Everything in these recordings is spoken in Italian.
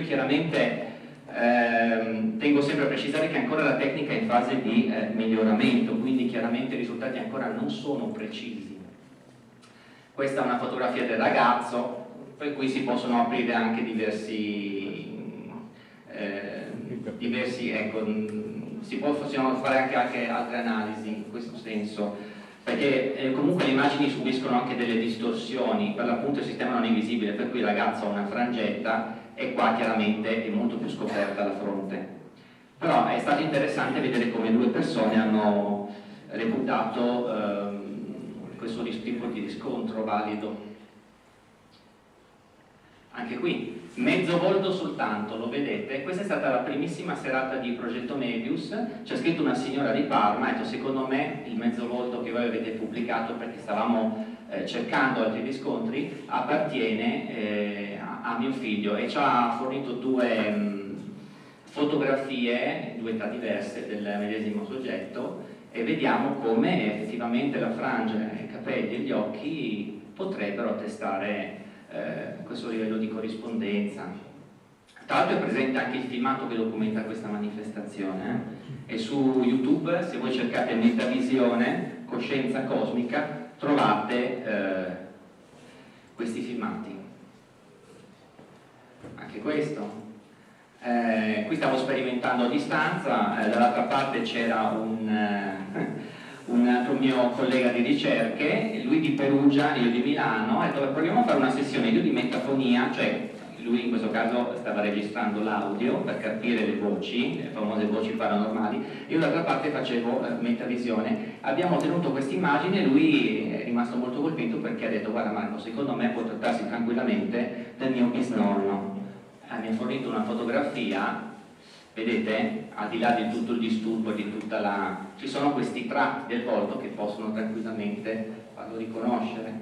chiaramente tengo sempre a precisare che ancora la tecnica è in fase di miglioramento, quindi chiaramente i risultati ancora non sono precisi. Questa è una fotografia del ragazzo, per cui si possono aprire anche diversi ecco, si possono fare anche altre analisi in questo senso, perché comunque le immagini subiscono anche delle distorsioni, per l'appunto il sistema non è visibile, per cui il ragazzo ha una frangetta e qua chiaramente è molto più scoperta la fronte. Però è stato interessante vedere come due persone hanno reputato questo tipo di riscontro valido. Anche qui, mezzo volto soltanto, lo vedete? Questa è stata la primissima serata di Progetto Medius, c'è scritto una signora di Parma, ha detto secondo me il mezzo volto che voi avete pubblicato, perché stavamo cercando altri riscontri, appartiene a mio figlio, e ci ha fornito due fotografie, due età diverse del medesimo soggetto, e vediamo come effettivamente la frangia, i capelli e gli occhi potrebbero attestare questo livello di corrispondenza. Tra l'altro è presente anche il filmato che documenta questa manifestazione, e su YouTube, se voi cercate Metavisione, Coscienza Cosmica, trovate questi filmati. Anche questo. Qui stavo sperimentando a distanza, dall'altra parte c'era un altro mio collega di ricerche, lui di Perugia, io di Milano, e dove proviamo a fare una sessione io di metafonia, cioè lui in questo caso stava registrando l'audio per capire le voci, le famose voci paranormali, io dall'altra parte facevo metavisione. Abbiamo ottenuto questa immagine e lui è rimasto molto colpito perché ha detto: guarda Marco, secondo me può trattarsi tranquillamente del mio bisnonno. Mi ha fornito una fotografia. Vedete, al di là di tutto il disturbo, di tutta la... ci sono questi tratti del volto che possono tranquillamente farlo riconoscere.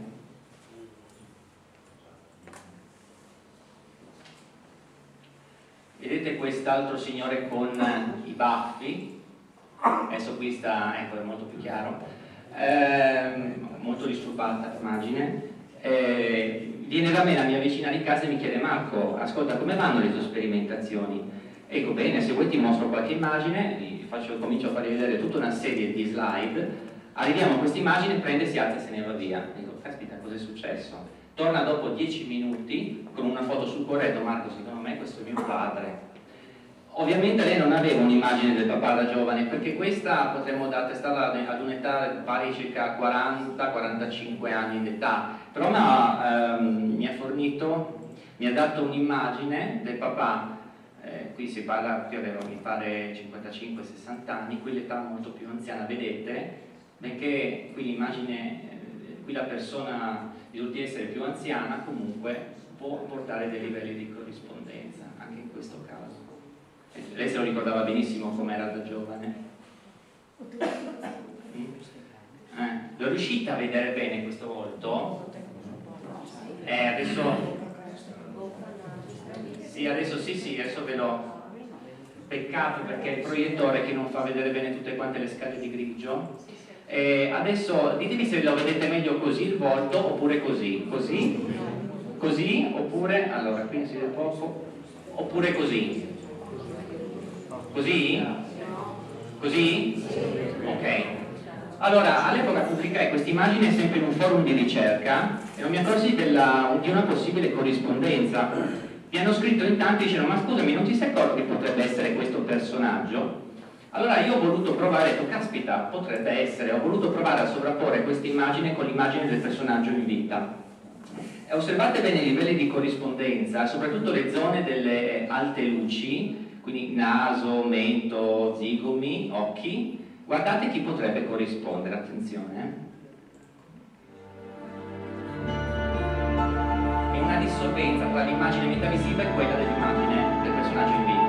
Vedete quest'altro signore con i baffi, adesso qui sta, ecco, è molto più chiaro, molto disturbata l'immagine. Viene da me la mia vicina di casa e mi chiede: Marco, ascolta, come vanno le tue sperimentazioni? Ecco, bene, se vuoi ti mostro qualche immagine, comincio a farvi vedere tutta una serie di slide, arriviamo a questa immagine, prende, si alza e se ne va via. Dico: caspita, cos'è successo? Torna dopo 10 minuti con una foto sul corretto: Marco, secondo me questo è mio padre. Ovviamente lei non aveva un'immagine del papà da giovane, perché questa potremmo attestarla ad un'età pari circa 40-45 anni d'età, però mi ha dato un'immagine del papà. Qui si parla, qui aveva mi pare 55-60 anni, qui l'età molto più anziana, vedete, benché qui l'immagine, qui la persona risulti essere più anziana, comunque può portare dei livelli di corrispondenza, anche in questo caso. Lei se lo ricordava benissimo come era da giovane. Lo riuscite a vedere bene questo volto? Adesso... Sì, adesso ve l'ho. Peccato, perché è il proiettore che non fa vedere bene tutte quante le scale di grigio. Adesso ditemi se lo vedete meglio così il volto, oppure così. Così, oppure, allora qui si vede poco, oppure così. Così? Così? Ok. Allora, all'epoca pubblicai questa immagine sempre in un forum di ricerca e non mi accorsi di una possibile corrispondenza. Mi hanno scritto in tanti e dicevano: ma scusami, non ti sei accorto che potrebbe essere questo personaggio? Allora io ho voluto provare, ho detto: caspita, potrebbe essere, ho voluto provare a sovrapporre questa immagine con l'immagine del personaggio in vita. E osservate bene i livelli di corrispondenza, soprattutto le zone delle alte luci, quindi naso, mento, zigomi, occhi. Guardate chi potrebbe corrispondere, attenzione. Una dissolvenza tra l'immagine metavisiva e quella dell'immagine del personaggio in vita.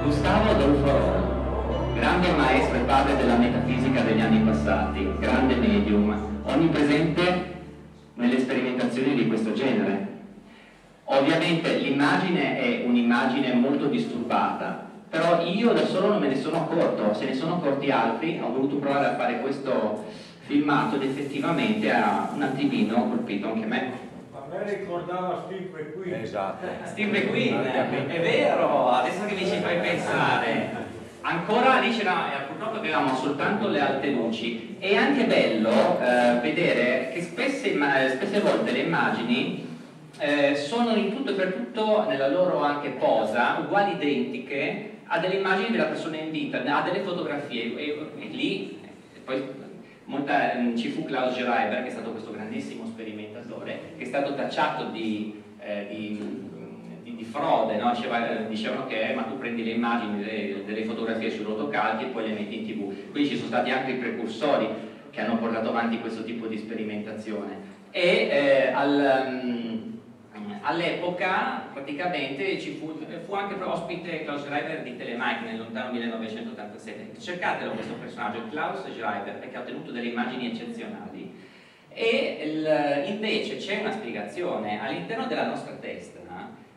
Gustavo Adolfo, grande maestro e padre della metafisica degli anni passati, grande medium, onnipresente nelle sperimentazioni di questo genere. Ovviamente l'immagine è un'immagine molto disturbata, però io da solo non me ne sono accorto, se ne sono accorti altri, ho voluto provare a fare questo filmato ed effettivamente ha un attimino colpito anche me. A me ricordava Steve McQueen. Esatto. Steve McQueen, è vero, adesso che mi ci fai pensare. Ancora lì purtroppo avevamo soltanto le alte luci. È anche bello vedere che spesse volte le immagini sono in tutto e per tutto nella loro anche posa uguali, identiche a delle immagini della persona in vita, a delle fotografie e lì poi ci fu Klaus Schreiber, che è stato questo grandissimo sperimentatore, che è stato tacciato di frode, no? Dicevano che ma tu prendi le immagini delle fotografie sul rotocalchi e poi le metti in TV. Quindi ci sono stati anche i precursori che hanno portato avanti questo tipo di sperimentazione e all'epoca praticamente fu anche ospite Klaus Schreiber di Telemike nel lontano 1987. Cercatelo questo personaggio, Klaus Schreiber, perché ha ottenuto delle immagini eccezionali. E invece c'è una spiegazione all'interno della nostra testa,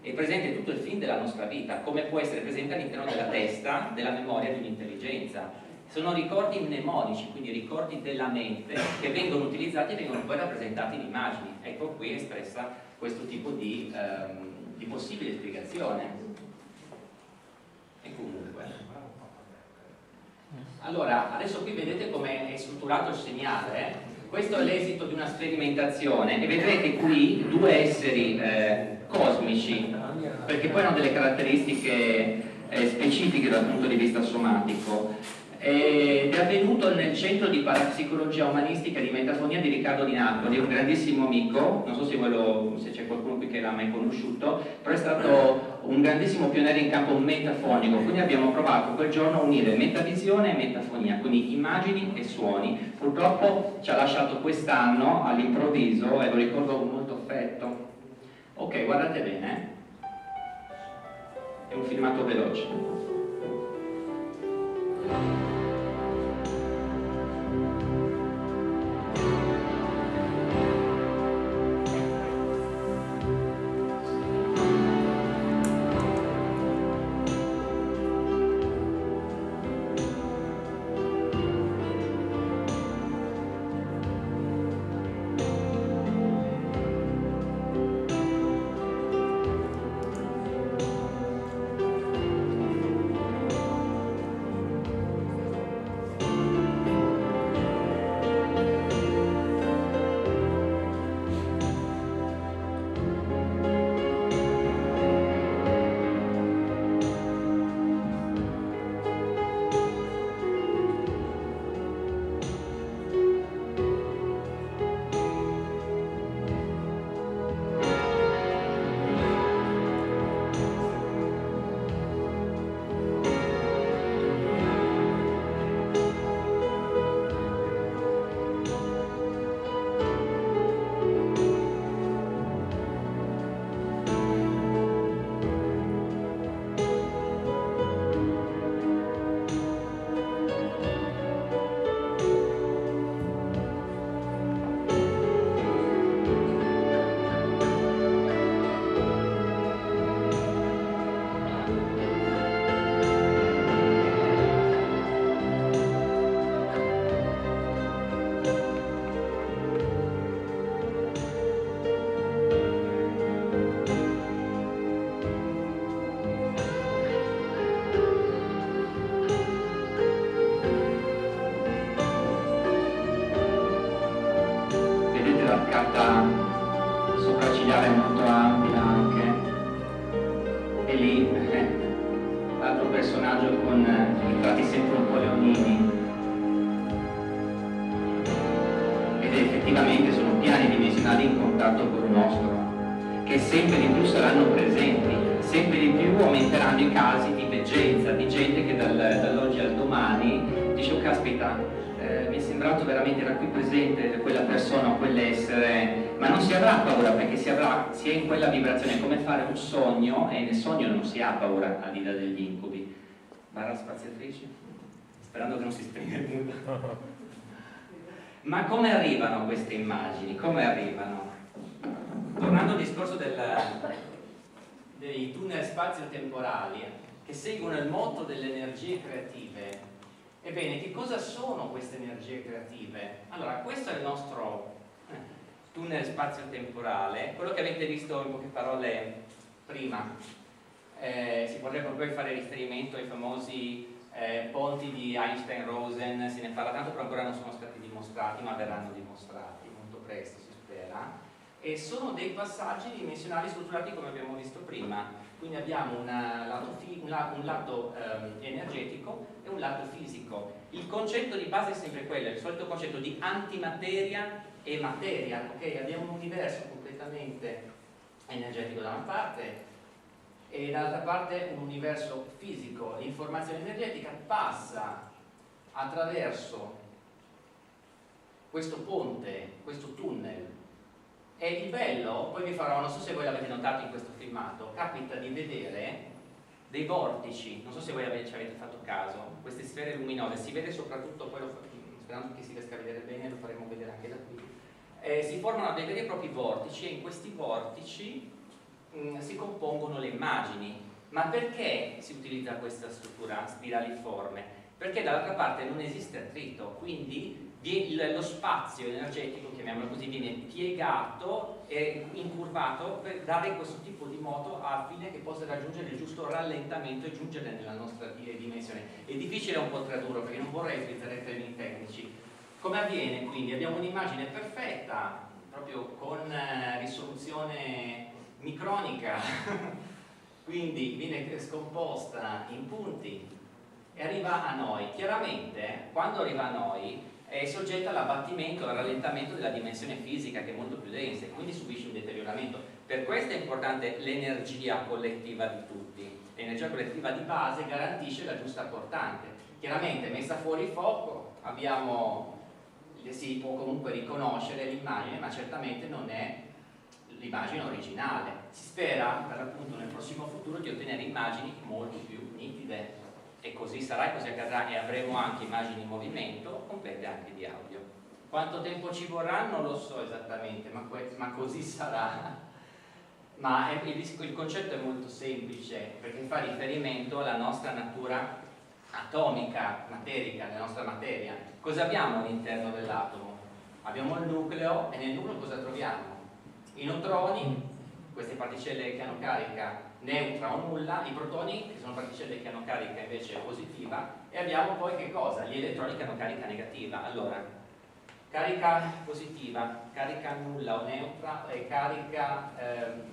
è presente tutto il film della nostra vita, come può essere presente all'interno della testa, della memoria di un'intelligenza. Sono ricordi mnemonici, quindi ricordi della mente, che vengono utilizzati e vengono poi rappresentati in immagini. Ecco qui è espressa questo tipo di possibile spiegazione. E comunque. Allora, adesso qui vedete come è strutturato il segnale. Questo è l'esito di una sperimentazione e vedrete qui due esseri cosmici, perché poi hanno delle caratteristiche specifiche dal punto di vista somatico. Ed è avvenuto nel centro di parapsicologia umanistica di metafonia di Riccardo Di Napoli, un grandissimo amico, non so se c'è qualcuno qui che l'ha mai conosciuto, però è stato un grandissimo pioniere in campo metafonico, quindi abbiamo provato quel giorno a unire metavisione e metafonia, quindi immagini e suoni. Purtroppo ci ha lasciato quest'anno all'improvviso e lo ricordo con molto affetto. Ok, guardate bene, è un filmato veloce. L'arcata sopraccigliare molto ampia anche, e lì l'altro personaggio con i tratti sempre un po' leonini, ed effettivamente sono piani dimensionali in contatto con il nostro, che sempre di più saranno presenti, sempre di più aumenteranno i casi di veggenza, di gente che dall'oggi al domani dice: oh caspita, mi è sembrato veramente, era qui presente quella persona o quell'essere, ma non si avrà paura, perché si è in quella vibrazione, come fare un sogno, e nel sogno non si ha paura al di là degli incubi. Barra spaziatrice? Sperando che non si spenga il nulla. Ma come arrivano queste immagini? Come arrivano? Tornando al discorso dei tunnel spazio-temporali che seguono il moto delle energie creative. Ebbene, che cosa sono queste energie creative? Allora, questo è il nostro tunnel spazio-temporale, quello che avete visto in poche parole prima. Si potrebbe poi fare riferimento ai famosi ponti di Einstein-Rosen, se ne parla tanto, però ancora non sono stati dimostrati, ma verranno dimostrati molto presto, si spera. E sono dei passaggi dimensionali strutturati come abbiamo visto prima. Quindi abbiamo un lato energetico e un lato fisico. Il concetto di base è sempre quello, il solito concetto di antimateria e materia. Okay? Abbiamo un universo completamente energetico da una parte e dall'altra parte un universo fisico. L'informazione energetica passa attraverso questo ponte, questo tunnel. E il bello, poi vi farò, non so se voi l'avete notato in questo filmato, capita di vedere dei vortici, non so se voi ci avete fatto caso, queste sfere luminose, si vede soprattutto, poi sperando che si riesca a vedere bene, lo faremo vedere anche da qui, si formano dei veri e propri vortici e in questi vortici si compongono le immagini. Ma perché si utilizza questa struttura spiraliforme? Perché dall'altra parte non esiste attrito, quindi lo spazio energetico, chiamiamolo così, viene piegato e incurvato per dare questo tipo di moto a fine che possa raggiungere il giusto rallentamento e giungere nella nostra dimensione. È difficile un po' tradurlo perché non vorrei utilizzare termini tecnici. Come avviene quindi? Abbiamo un'immagine perfetta, proprio con risoluzione micronica, quindi viene scomposta in punti e arriva a noi. Chiaramente, quando arriva a noi, è soggetta all'abbattimento, al rallentamento della dimensione fisica che è molto più densa e quindi subisce un deterioramento. Per questo è importante l'energia collettiva di tutti. L'energia collettiva di base garantisce la giusta portante. Chiaramente, messa fuori fuoco, si può comunque riconoscere l'immagine, ma certamente non è l'immagine originale. Si spera, per l'appunto, nel prossimo futuro di ottenere immagini molto più nitide. E così sarà e così accadrà, e avremo anche immagini in movimento, complete anche di audio. Quanto tempo ci vorrà non lo so esattamente, ma così sarà. Ma il concetto è molto semplice, perché fa riferimento alla nostra natura atomica, materica, la nostra materia. Cosa abbiamo all'interno dell'atomo? Abbiamo il nucleo, e nel nucleo cosa troviamo? I neutroni, queste particelle che hanno carica neutra o nulla, i protoni, che sono particelle che hanno carica invece positiva, e abbiamo poi che cosa? Gli elettroni che hanno carica negativa. Allora, carica positiva, carica nulla o neutra e carica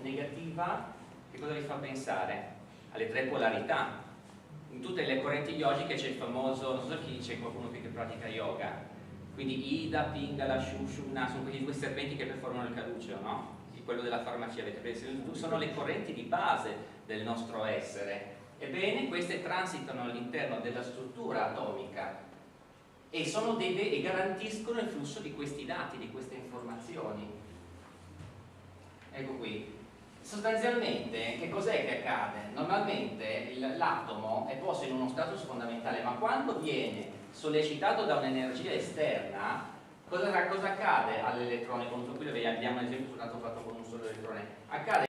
negativa, che cosa vi fa pensare? Alle tre polarità. In tutte le correnti yogiche c'è il famoso, non so chi dice, qualcuno qui che pratica yoga, quindi Ida, Pingala, Shushumna, sono quei due serpenti che poi formano il caluceo, no? Quello della farmacia, avete preso, sono le correnti di base del nostro essere. Ebbene, queste transitano all'interno della struttura atomica e garantiscono il flusso di questi dati, di queste informazioni. Ecco qui. Sostanzialmente, che cos'è che accade? Normalmente l'atomo è posto in uno status fondamentale, ma quando viene sollecitato da un'energia esterna, cosa accade all'elettrone? Qui abbiamo un esempio soltanto fatto con un solo elettrone. Accade